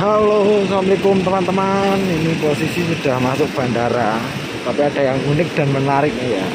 Halo, assalamualaikum teman-teman. Ini posisi sudah masuk bandara, tapi ada yang unik dan menarik nih ya.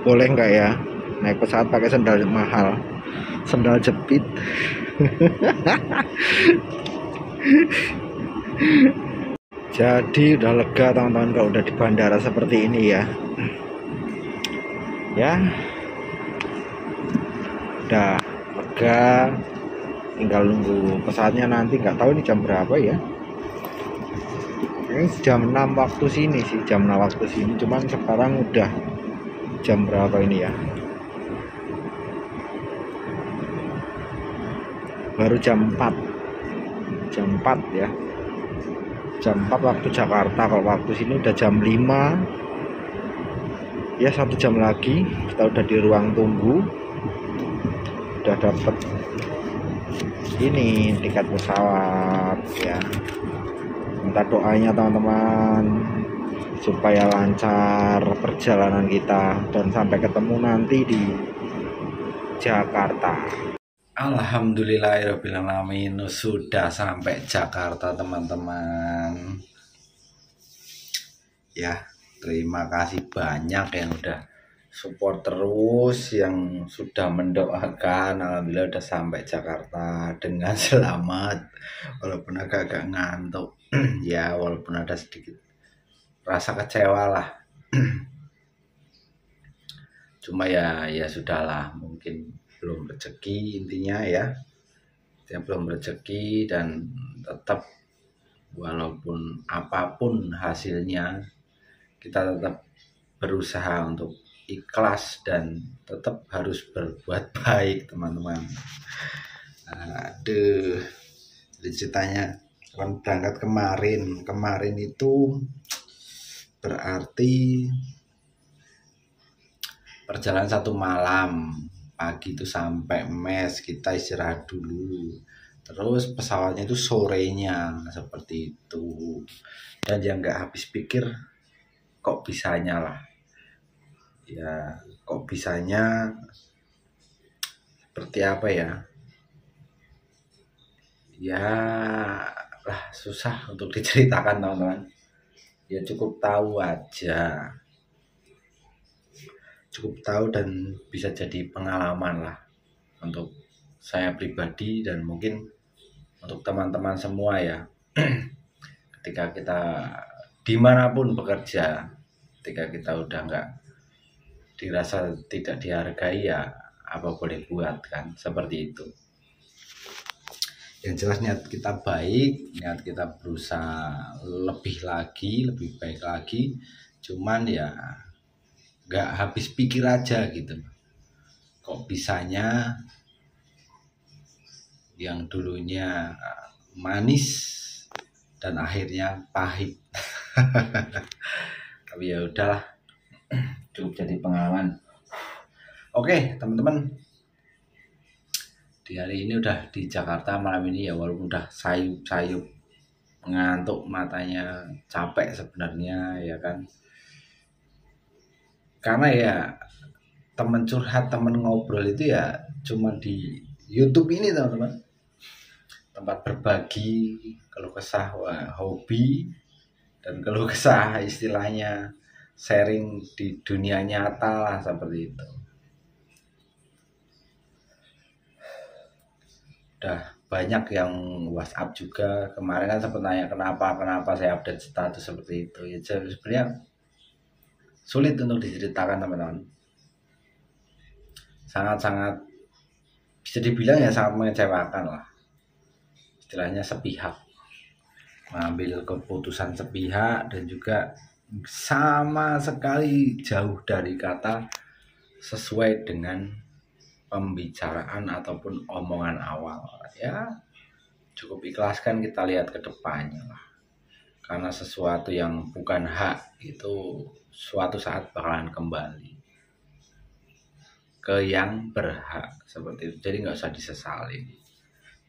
Boleh nggak ya naik pesawat pakai sandal mahal, sandal jepit? Jadi udah lega teman-teman kalau udah di bandara seperti ini ya. Ya, udah lega. Tinggal nunggu pesawatnya nanti, nggak tahu ini jam berapa ya. Ini jam 6 waktu sini sih, jam 6 waktu sini. Cuman sekarang udah jam berapa ini ya? Baru jam 4. Jam 4 ya. Jam 4 waktu Jakarta. Kalau waktu sini udah jam 5. Ya, 1 jam lagi kita udah di ruang tunggu. Udah dapet ini tiket pesawat ya. Minta doanya teman-teman supaya lancar perjalanan kita dan sampai ketemu nanti di Jakarta. Alhamdulillahirrahmanirrahim, sudah sampai Jakarta teman-teman. Ya, terima kasih banyak yang udah support terus, yang sudah mendoakan. Alhamdulillah udah sampai Jakarta dengan selamat, walaupun agak ngantuk. Ya, walaupun ada sedikit rasa kecewa lah. Cuma ya sudahlah, mungkin belum rezeki intinya ya. Yang belum rezeki, dan tetap walaupun apapun hasilnya kita tetap berusaha untuk ikhlas dan tetap harus berbuat baik teman-teman. Aduh, jadi ceritanya kan berangkat kemarin itu berarti perjalanan 1 malam. Pagi itu sampai mes, kita istirahat dulu, terus pesawatnya itu sorenya seperti itu. Dan yang nggak habis pikir, kok bisanya lah ya, kok bisanya seperti apa ya, ya lah susah untuk diceritakan teman-teman. Ya cukup tahu aja, cukup tahu dan bisa jadi pengalaman lah untuk saya pribadi dan mungkin untuk teman-teman semua ya. Ketika kita dimanapun bekerja, ketika kita udah nggak dirasa tidak dihargai, ya apa boleh buat kan, seperti itu. Yang jelas niat kita baik, niat kita berusaha lebih baik lagi. Cuman ya nggak habis pikir aja gitu, kok bisanya yang dulunya manis dan akhirnya pahit. Tapi ya udahlah, cukup jadi pengalaman. Oke teman-teman, di hari ini udah di Jakarta malam ini ya, walaupun udah sayup-sayup ngantuk, matanya capek sebenarnya ya kan. Karena ya temen curhat, temen ngobrol itu ya cuma di YouTube ini teman-teman. Tempat berbagi keluh kesah, hobi dan keluh kesah, istilahnya sharing di dunia nyata lah, seperti itu. Udah banyak yang WhatsApp juga. Kemarin kan sempat nanya kenapa saya update status seperti itu. Ya sebenarnya sulit untuk diceritakan teman-teman. Sangat-sangat bisa dibilang ya sangat mengecewakan lah. Istilahnya sepihak, mengambil keputusan sepihak, dan juga sama sekali jauh dari kata sesuai dengan pembicaraan ataupun omongan awal. Ya cukup ikhlaskan, kita lihat ke depannya lah. Karena sesuatu yang bukan hak itu suatu saat bakalan kembali ke yang berhak, seperti itu. Jadi nggak usah disesali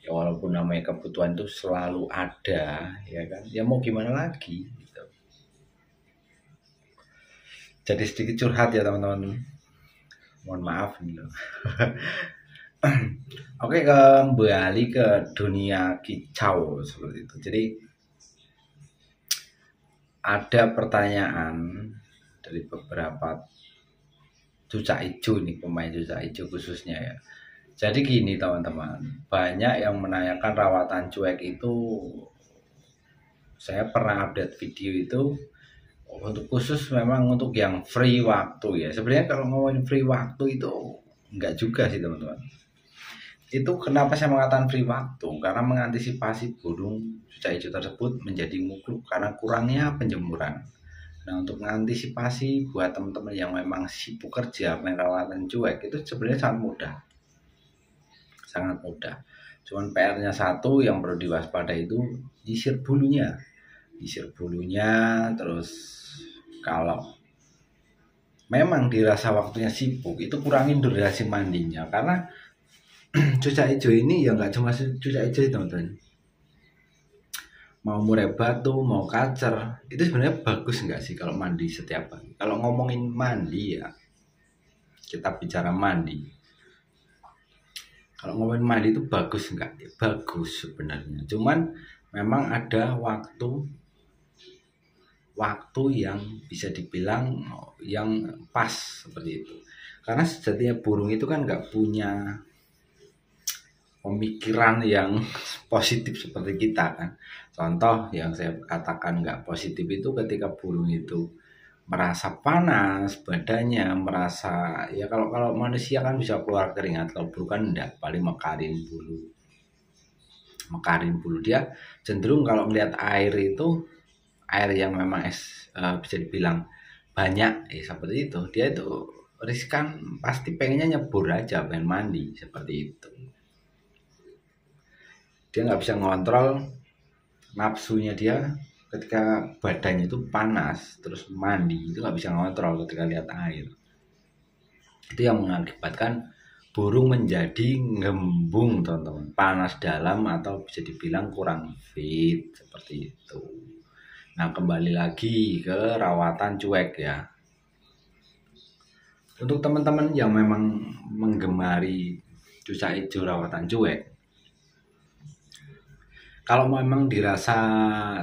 ya, walaupun namanya kebutuhan itu selalu ada ya kan, ya mau gimana lagi gitu. Jadi sedikit curhat ya teman-teman, mohon maaf gitu. Oke, kembali ke dunia kicau seperti itu. Jadi ada pertanyaan dari beberapa cucak hijau nih, pemain cucak hijau khususnya ya. Jadi gini teman-teman, banyak yang menanyakan rawatan cuek itu. Saya pernah update video itu untuk khusus memang untuk yang free waktu ya. Sebenarnya kalau ngomongin free waktu itu enggak juga sih teman-teman. Itu kenapa saya mengatakan free waktu? Karena mengantisipasi burung cucak hijau tersebut menjadi ngukluk karena kurangnya penjemuran. Nah, untuk mengantisipasi buat teman-teman yang memang sibuk kerja perawatan cuek itu sebenarnya sangat mudah. Sangat mudah. Cuman PR-nya satu yang perlu diwaspadai itu nyisir bulunya. Nyisir bulunya, terus kalau memang dirasa waktunya sibuk itu kurangin durasi mandinya, karena cucak hijau ini ya nggak cuma cucak hijau teman-teman, mau murai batu, mau kacer, itu sebenarnya bagus nggak sih kalau mandi setiap hari? Kalau ngomongin mandi ya, kita bicara mandi. Kalau ngomongin mandi itu bagus nggak? Ya, bagus sebenarnya. Cuman memang ada waktu yang bisa dibilang yang pas seperti itu. Karena sejatinya burung itu kan nggak punya pemikiran yang positif seperti kita kan. Contoh yang saya katakan nggak positif itu ketika burung itu merasa panas badannya, merasa ya kalau manusia kan bisa keluar keringat, kalau burung kan enggak, paling mekarin bulu dia cenderung kalau melihat air itu air yang memang bisa dibilang banyak seperti itu, dia itu riskan, pasti pengennya nyebur aja, pengen mandi seperti itu. Dia nggak bisa ngontrol nafsunya dia ketika badannya itu panas terus mandi, itu nggak bisa ngontrol ketika lihat air. Itu yang mengakibatkan burung menjadi ngembung teman-teman, panas dalam atau bisa dibilang kurang fit seperti itu. Nah, kembali lagi ke rawatan cuek ya. Untuk teman-teman yang memang menggemari cucak hijau rawatan cuek, kalau memang dirasa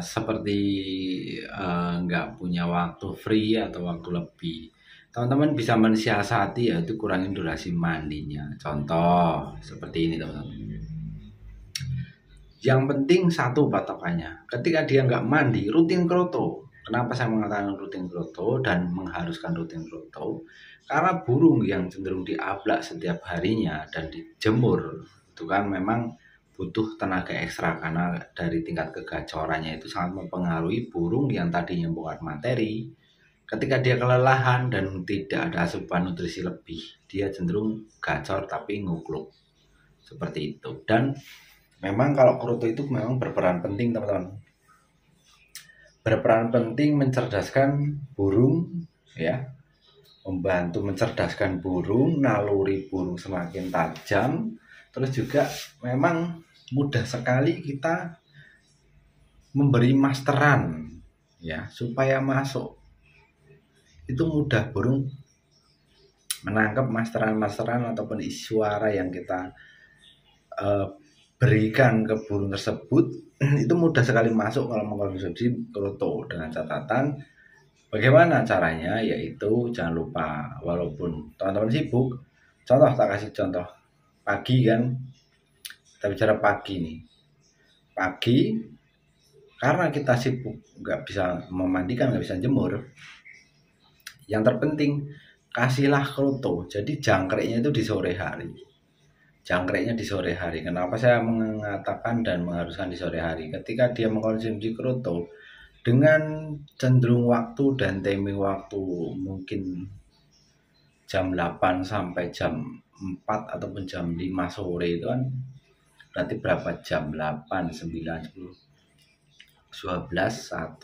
seperti nggak punya waktu free atau waktu lebih, teman-teman bisa mensiasati yaitu kurangin durasi mandinya. Contoh seperti ini teman-teman. Yang penting satu patokannya, ketika dia nggak mandi rutin kroto. Kenapa saya mengatakan rutin kroto dan mengharuskan rutin kroto? Karena burung yang cenderung diablak setiap harinya dan dijemur itu kan memang butuh tenaga ekstra, karena dari tingkat kegacorannya itu sangat mempengaruhi burung yang tadinya bukan materi. Ketika dia kelelahan dan tidak ada asupan nutrisi lebih, dia cenderung gacor tapi ngukluk seperti itu. Dan memang kalau kroto itu memang berperan penting teman-teman, berperan penting mencerdaskan burung ya, membantu mencerdaskan burung, naluri burung semakin tajam. Terus juga memang mudah sekali kita memberi masteran ya supaya masuk, itu mudah burung menangkap masteran ataupun suara yang kita berikan ke burung tersebut. Itu mudah sekali masuk kalau mengkonsumsi kroto, dengan catatan bagaimana caranya, yaitu jangan lupa, walaupun teman-teman sibuk, contoh tak kasih contoh pagi kan, kita bicara pagi nih, pagi karena kita sibuk nggak bisa memandikan, nggak bisa jemur, yang terpenting kasihlah kroto. Jadi jangkriknya itu di sore hari, jangkriknya di sore hari. Kenapa saya mengatakan dan mengharuskan di sore hari? Ketika dia mengkonsumsi kroto dengan cenderung waktu dan timing waktu mungkin jam 8 sampai jam 4 ataupun jam 5 sore, itu kan berarti berapa jam? 8, 9, 10, 12, 1,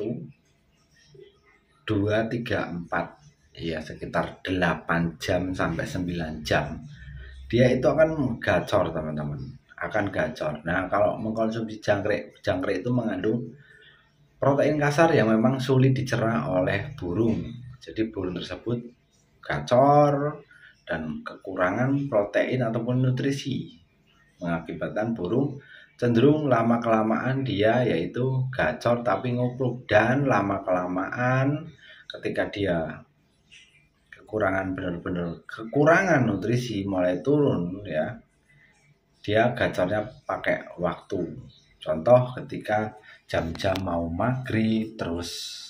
2, 3, 4, ya sekitar 8 jam sampai 9 jam dia itu akan gacor teman-teman, akan gacor. Nah, kalau mengkonsumsi jangkrik itu mengandung protein kasar yang memang sulit dicerna oleh burung, jadi burung tersebut gacor dan kekurangan protein ataupun nutrisi, mengakibatkan burung cenderung lama-kelamaan dia yaitu gacor tapi ngupluk, dan lama-kelamaan ketika dia benar-benar kekurangan nutrisi mulai turun ya, dia gacornya pakai waktu. Contoh ketika jam-jam mau maghrib terus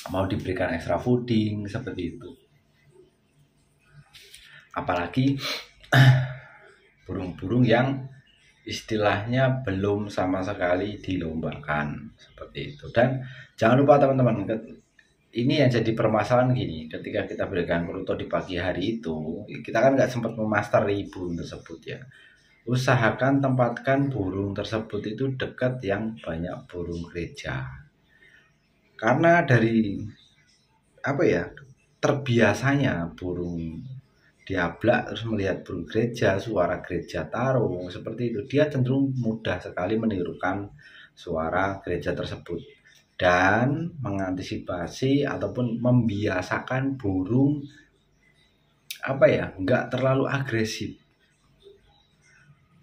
mau diberikan extra fooding seperti itu. Apalagi burung-burung yang istilahnya belum sama sekali dilombakan seperti itu. Dan jangan lupa teman-teman, ini yang jadi permasalahan gini, ketika kita berikan keruto di pagi hari itu, kita kan nggak sempat memasteri burung tersebut ya. Usahakan tempatkan burung tersebut itu dekat yang banyak burung gereja. Karena dari terbiasanya burung diablak terus melihat burung gereja, suara gereja tarung seperti itu, dia cenderung mudah sekali menirukan suara gereja tersebut dan mengantisipasi ataupun membiasakan burung nggak terlalu agresif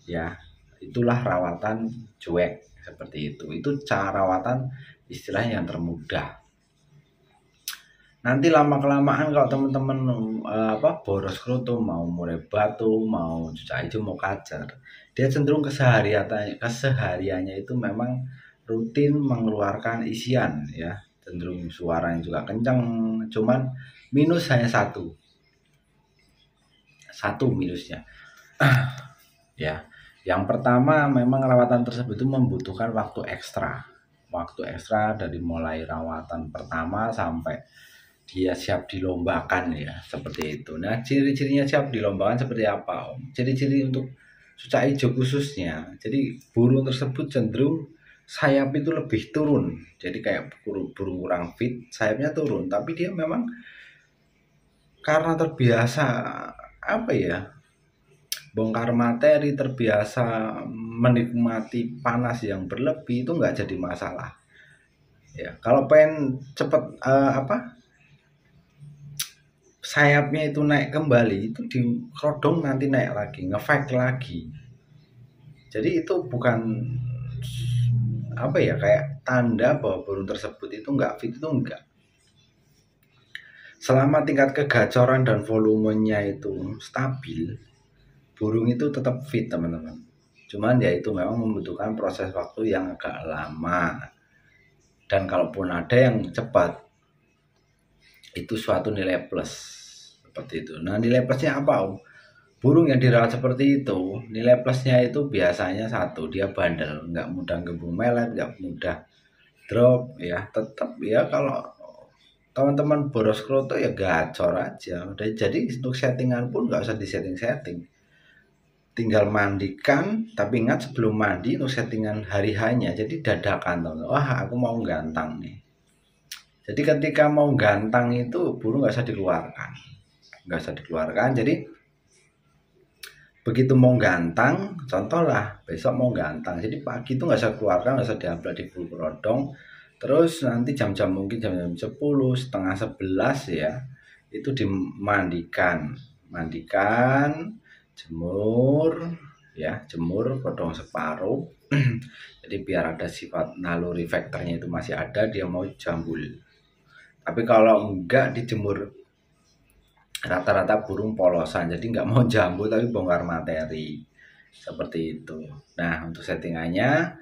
ya. Itulah rawatan cuek seperti itu cara rawatan istilahnya yang termudah. Nanti lama-kelamaan kalau teman-teman boros keruto, mau murai batu, mau cucak hijau, mau kacer, dia cenderung kesehariannya itu memang rutin mengeluarkan isian ya, cenderung suaranya juga kencang. Cuman minus hanya satu minusnya ya. Yang pertama, memang rawatan tersebut itu membutuhkan waktu ekstra dari mulai rawatan pertama sampai dia siap dilombakan ya, seperti itu. Nah, ciri-cirinya siap dilombakan seperti apa Om? Ciri-ciri untuk cucak hijau khususnya, jadi burung tersebut cenderung sayap itu lebih turun, jadi kayak burung kurang fit, sayapnya turun, tapi dia memang karena terbiasa bongkar materi, terbiasa menikmati panas yang berlebih, itu nggak jadi masalah ya. Kalau pengen cepet sayapnya itu naik kembali, itu di kerodong nanti naik lagi, ngefek lagi. Jadi itu bukan kayak tanda bahwa burung tersebut itu nggak fit, itu enggak. Selama tingkat kegacoran dan volumenya itu stabil, burung itu tetap fit teman-teman. Cuman ya itu memang membutuhkan proses waktu yang agak lama. Dan kalaupun ada yang cepat, itu suatu nilai plus seperti itu. Nah, nilai plusnya apa Om? Burung yang dirawat seperti itu, nilai plusnya itu biasanya satu, dia bandel, nggak mudah gembung melet, nggak mudah drop ya. Tetap ya, kalau teman-teman boros keruto ya gacor aja. Jadi untuk settingan pun nggak usah disetting-setting, tinggal mandikan. Tapi ingat, sebelum mandi untuk settingan hari hanya, jadi dadakan teman. Wah, aku mau gantang nih. Jadi ketika mau gantang itu burung nggak usah dikeluarkan. Jadi begitu mau gantang, contoh lah besok mau gantang, jadi pagi itu nggak usah keluarkan, nggak usah diablak di bulu kerodong. Terus nanti jam-jam mungkin jam-jam 10, setengah 11 ya, itu dimandikan, jemur kerodong separuh. Jadi biar ada sifat naluri faktornya itu masih ada, dia mau jambul. Tapi kalau enggak dijemur, rata-rata burung polosan, jadi nggak mau jambul tapi bongkar materi seperti itu. Nah, untuk settingannya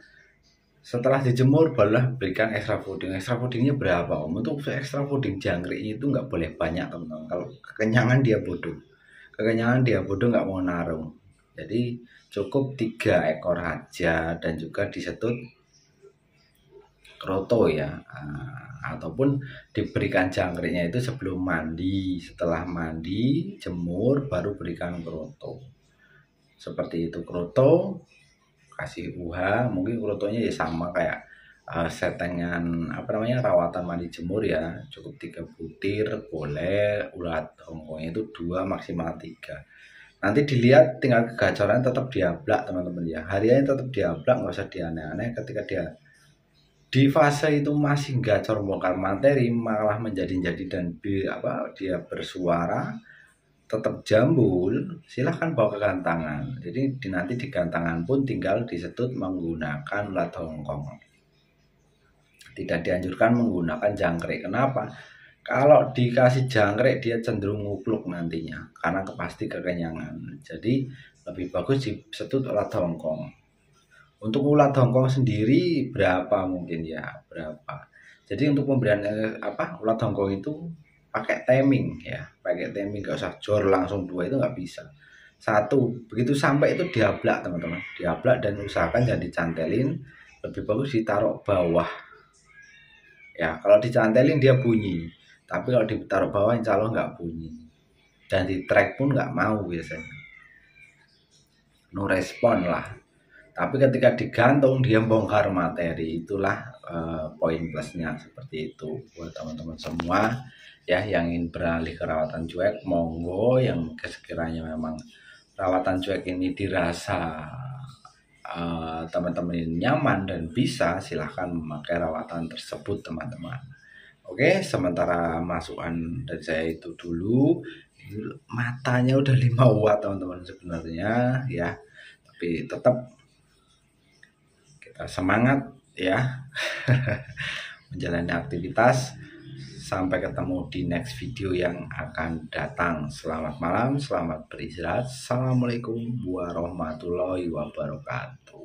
setelah dijemur barulah berikan extra fooding. Extra foodingnya berapa Om? Untuk extra fooding jangkrik itu nggak boleh banyak teman-teman. Kalau kekenyangan dia bodoh nggak mau narung. Jadi cukup 3 ekor aja, dan juga disetut kroto ya, ataupun diberikan jangkriknya itu sebelum mandi. Setelah mandi jemur baru berikan kroto seperti itu. Kroto kasih UH, mungkin krotonya ya sama kayak settingan rawatan mandi jemur ya, cukup 3 butir boleh. Ulat hongkongnya itu 2 maksimal 3. Nanti dilihat tinggal kegacoran, tetap diablak teman-teman ya, hariannya tetap diablak, nggak usah dianeh-aneh. Ketika dia di fase itu masih gacor bongkar materi, malah menjadi dan dia bersuara, tetap jambul, silahkan bawa ke gantangan. Jadi nanti di gantangan pun tinggal disetut menggunakan ulat hongkong. Tidak dianjurkan menggunakan jangkrik. Kenapa? Kalau dikasih jangkrik dia cenderung ngupluk nantinya karena pasti kekenyangan. Jadi lebih bagus disetut ulat hongkong. Untuk ulat hongkong sendiri berapa mungkin ya? Berapa? Jadi untuk pemberian ulat hongkong itu pakai timing ya, pakai timing, nggak usah jor langsung 2, itu nggak bisa. 1 begitu sampai itu diablak teman-teman, diablak dan usahakan jangan dicantelin, lebih bagus ditaruh bawah ya. Kalau dicantelin dia bunyi, tapi kalau ditaruh bawah insya Allah nggak bunyi, dan di track pun nggak mau biasanya, no respon lah. Tapi ketika digantung dia bongkar materi, itulah poin plusnya seperti itu. Buat teman-teman semua ya yang ingin beralih ke rawatan cuek, monggo. Yang sekiranya memang rawatan cuek ini dirasa teman-teman nyaman dan bisa, silahkan memakai rawatan tersebut teman-teman. Oke, sementara masukan dari saya itu dulu. Matanya udah 5 watt teman-teman sebenarnya ya, tapi tetap semangat ya menjalani aktivitas. Sampai ketemu di next video yang akan datang. Selamat malam, selamat beristirahat. Assalamualaikum warahmatullahi wabarakatuh.